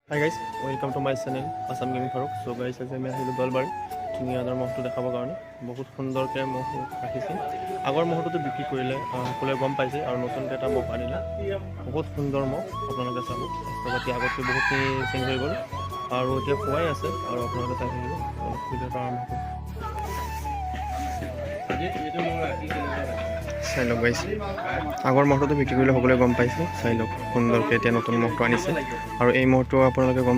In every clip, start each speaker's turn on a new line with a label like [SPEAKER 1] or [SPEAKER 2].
[SPEAKER 1] High guys, welcome to my channel Assam gaming Faruk. So' guys, আজি আমি আহিলোঁ দলবাৰী ধুনীয়াদৰ মহটো দেখাবৰ কাৰণে। বহুত সুন্দৰকৈ মহ ৰাখিছে। আগৰ মহটোতো বিক্ৰী কৰিলে, সকলোৱে গম পাইছে, আৰু নতুনকৈ এটা মহ আনিলে। বহুত সুন্দৰ মহ, আপোনালোকে চাব। ৰাস্তাপাতি আগতকৈ বহুতখিনি চেঞ্জ হৈ গ'ল, আৰু এতিয়া খোৱাই আছে, আৰু আপোনালোকে চাই থাকিব। অলপ ভিডিঅ'টো আৰম্ভ কৰোঁ। চাই লওক গাইজ, আগৰ মহটোতো বিক্ৰী কৰিলে সকলোৱে গম পাইছে। চাই লওক সুন্দৰকৈ এতিয়া নতুন মহটো আনিছে। আৰু এই মহটো আপোনালোকে গম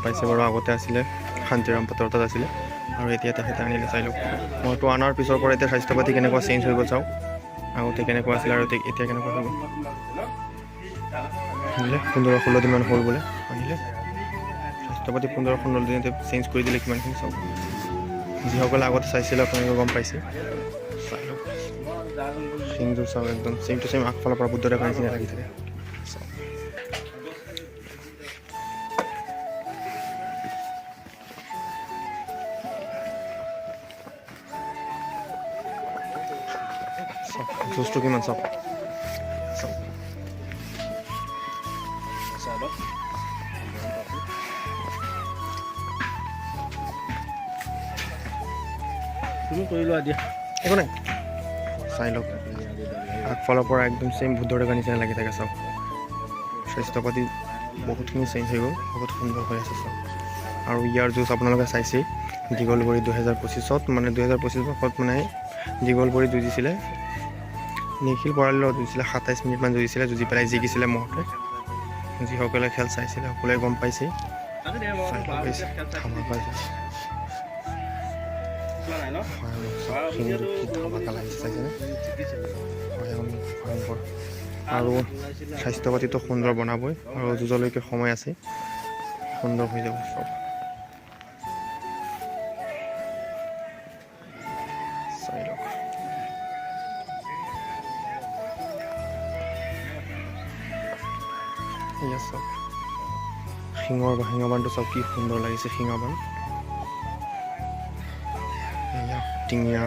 [SPEAKER 1] পাইছে বাৰু, আগতে আছিলে শান্তিৰাম পাটৰ তাত আছিলে, আৰু এতিয়া তেখেতে আনিলে। চাই লওক মহটো অনাৰ পিছৰ পৰা এতিয়া স্বাস্থ্য পাতি কেনেকুৱা চেঞ্জ হৈ গ'ল চাওক। আগতে কেনেকুৱা আছিলে আৰু এতিয়া কেনেকুৱা হৈ গ'ল। আনিলে 15-16 দিনমান হ'ল বোলে আনিলে। স্বাস্থ্য পাতি 15-16 দিনতে চেঞ্জ কৰি দিলে কিমানখিনি চাওক। যিসকলে আগতে চাইছিলে আপোনালোকে গম পাইছে। চাই লওক শিংযোৰ চাওক, একদম চেম টু চেম আগফালৰ পৰা বুদ্ধ দেখাৰ নিচিনা লাগি থাকে। জুচটো কিমান চাওক।
[SPEAKER 2] তুমি কৰি লোৱা দিয়া,
[SPEAKER 1] একো নাই। চাই লওক আগফালৰ পৰা একদম চেম বুদ্ধ দেখাৰ নিচিনা লাগি থাকে চাওক। স্বাস্থ্য পাতি বহুতখিনি চেঞ্জ হৈ গ'ল, বহুত সুন্দৰ হৈ আছে চাওক। আৰু ইয়াৰ যুঁজ আপোনালোকে চাইছেই, দীঘলবৰী 2025 মানে 2025 মানে দীঘলবৰী যুঁজিছিলে, নিখিল বৰালিৰ লগত যুঁজিছিলে। 27 মিনিটমান যুঁজিছিলে, যুঁজি পেলাই জিকিছিলে মহটোৱে। যিসকলে খেল চাইছিলে সকলোৱে গম পাইছেই। আৰু স্বাস্থ্য পাতিটো সুন্দৰ বনাবই, আৰু যুঁজলৈকে সময় আছে, সুন্দৰ হৈ যাব চব। চাই লওক এয়া চাওক শিঙাবানটো চাওক, কি সুন্দৰ লাগিছে শিঙাবান। এয়া টিঙীয়া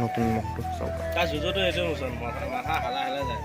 [SPEAKER 1] নতুন মহটো চাওক।
[SPEAKER 2] তাৰ যুঁজতো এইটো মাথা হালা হালা যায়।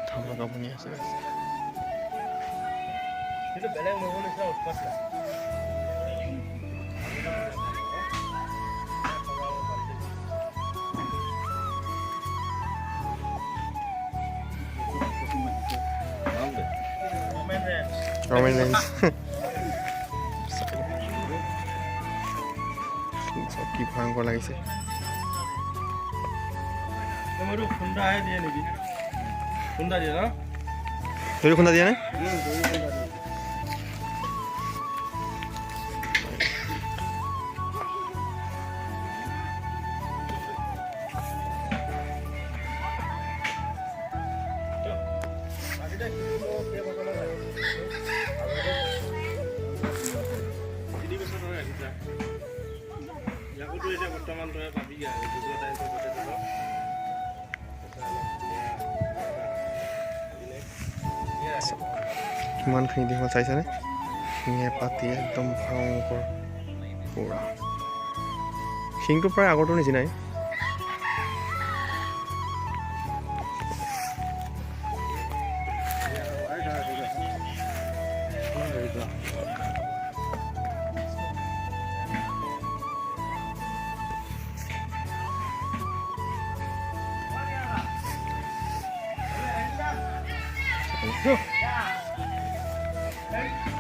[SPEAKER 1] ধামাকা বনি আছে।
[SPEAKER 2] কিন্তু বেলেগ নহ'ল নিচিনা উৎপাত নাই।
[SPEAKER 1] ৰমেন ৰেঞ্জ কি ভয়ংকৰ লাগিছে।
[SPEAKER 2] মইতো খুন্দাহে দিয়ে নেকি? খুন্দা দিয়ে ন?
[SPEAKER 1] তই খুন্দা দিয়া নাই?
[SPEAKER 2] বৰ্তমান তই পাবি
[SPEAKER 1] কিমানখিনি দেখিব চাইছেনে? শিঙে পাতি একদম ভয়ংকৰ পুৰা। শিংটো প্ৰায় আগৰটোৰ নিচিনাই।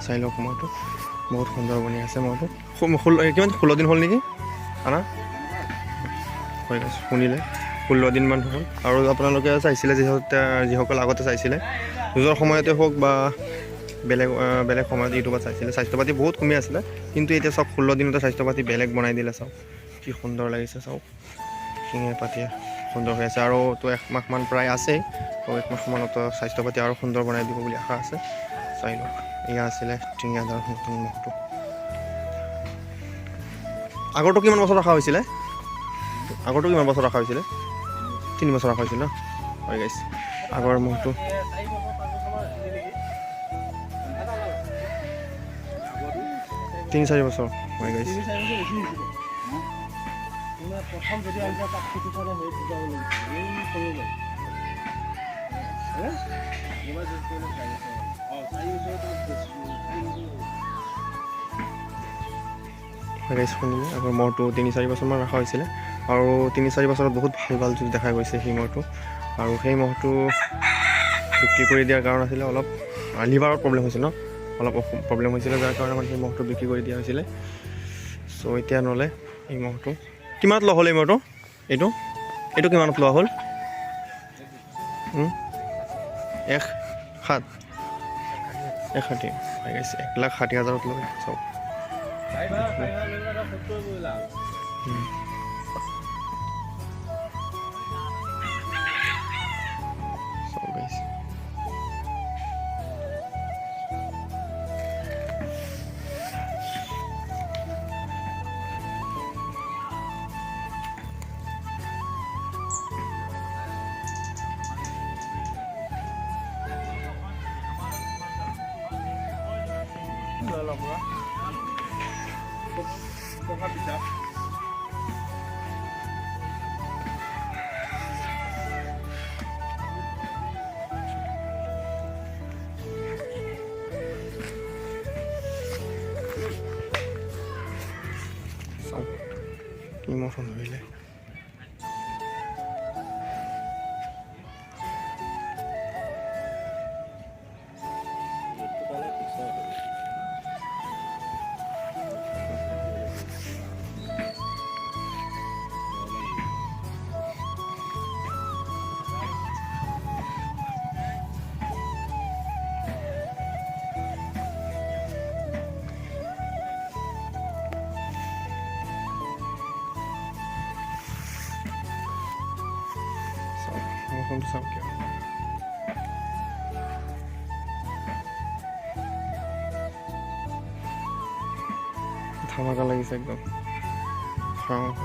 [SPEAKER 1] চাই লওক মহটো বহুত সুন্দৰ বনি আছে। মহটো কিমান 16 দিন হ'ল নেকি আনা? হৈ গৈছে শুনিলে 16 দিনমান হ'ল। আৰু আপোনালোকে চাইছিলে যিসকল আগতে চাইছিলে, যুঁজৰ সময়তে হওক বা বেলেগ সময়ত ইউটিউবত চাইছিলে, স্বাস্থ্য পাতি বহুত কমি আছিলে। কিন্তু এতিয়া চাওক 16 দিনতে স্বাস্থ্য পাতি বেলেগ বনাই দিলে। চাওক কি সুন্দৰ লাগিছে চাওক। টিঙে পাতি সুন্দৰ হৈ আছে আৰু তো 1 মাহমান প্ৰায় আছেই তো 1 মাহমানতো স্বাস্থ্য পাতি আৰু সুন্দৰ বনাই দিব বুলি আশা আছে চাই লওক এয়া আছিলে টিঙিয়াদাৰ নতুন মহটো আগৰটো কিমান বছৰ ৰখা হৈছিলে আগৰটো কিমান বছৰ ৰখা হৈছিলে 3 বছৰ ৰখা হৈছিল ন হয় গাইছ আগৰ মহটো 3-4 বছৰ হয় গাইছ
[SPEAKER 2] প্ৰথম যদি আনিছে তাক খেতি কৰে সেই বুজাব লাগিব এই কৰিব লাগিব মোবাইল ইউজ কৰিলে চাই আছে চাই
[SPEAKER 1] গাইছ শুনিলে আগৰ মহটো 3-4 বছৰমান ৰখা হৈছিলে আৰু 3-4 বছৰত বহুত ভাল যুঁজ দেখা গৈছে সেই মহটো আৰু সেই মহটো বিক্ৰী কৰি দিয়াৰ কাৰণ আছিলে অলপ লিভাৰত প্ৰব্লেম হৈছিল ন অলপ প্ৰব্লেম হৈছিলে যাৰ কাৰণে মানে সেই মহটো বিক্ৰী কৰি দিয়া হৈছিলে চ' এতিয়া নলে এই মহটো কিমানত লোৱা হ'ল এই মহটো এইটো কিমানত লোৱা হ'ল 1,60,000 হৈ গৈছে 1,60,000 লৈ চাওক কি মৌচুম ধৰিলে মৌচুমটো চাওক কিয় ধামাকা লাগিছে একদম চাওক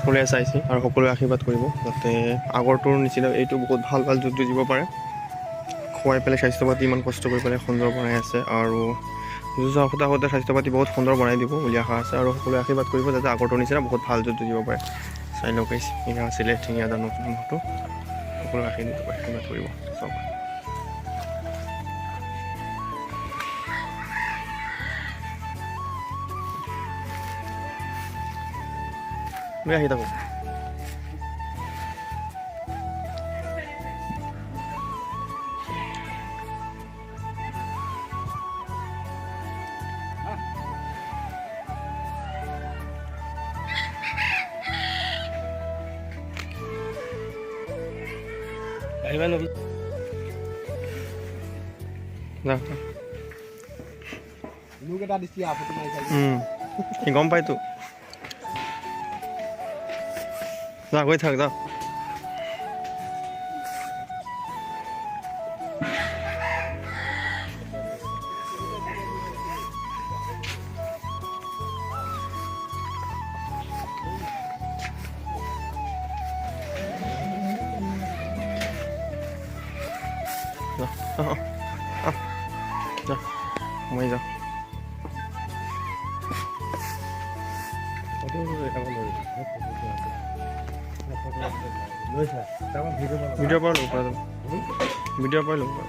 [SPEAKER 1] সকলোৱে চাইছে আৰু সকলোৱে আশীৰ্বাদ কৰিব যাতে আগৰটোৰ নিচিনা এইটো বহুত ভাল যুঁজ দিব পাৰে খুৱাই পেলাই স্বাস্থ্য পাতি ইমান কষ্ট কৰি পেলাই সুন্দৰ বনাই আছে আৰু যুঁজ সদায় স্বাস্থ্য পাতি বহুত সুন্দৰ বনাই দিব বুলি আশা আছে আৰু সকলোৱে আশীৰ্বাদ কৰিব যাতে আগৰটোৰ নিচিনা বহুত ভাল যুঁজ দিব পাৰে চাই লওক এয়া আছিলে টিঙিয়াদাৰ নতুন মহটো সকলোৱে আশীৰ্বাদ কৰিব চাওক লৈ আহি থাকোঁ
[SPEAKER 2] আহিবা নবী লোক এটা দিছি আপত্তি মাৰিছা
[SPEAKER 1] গম পাইতো যা গৈ থাক যা সোমাই যা ভিডিঅ' পৰা ল'ব পৰা যাব ভিডিঅ' পৰা ল'ব পৰা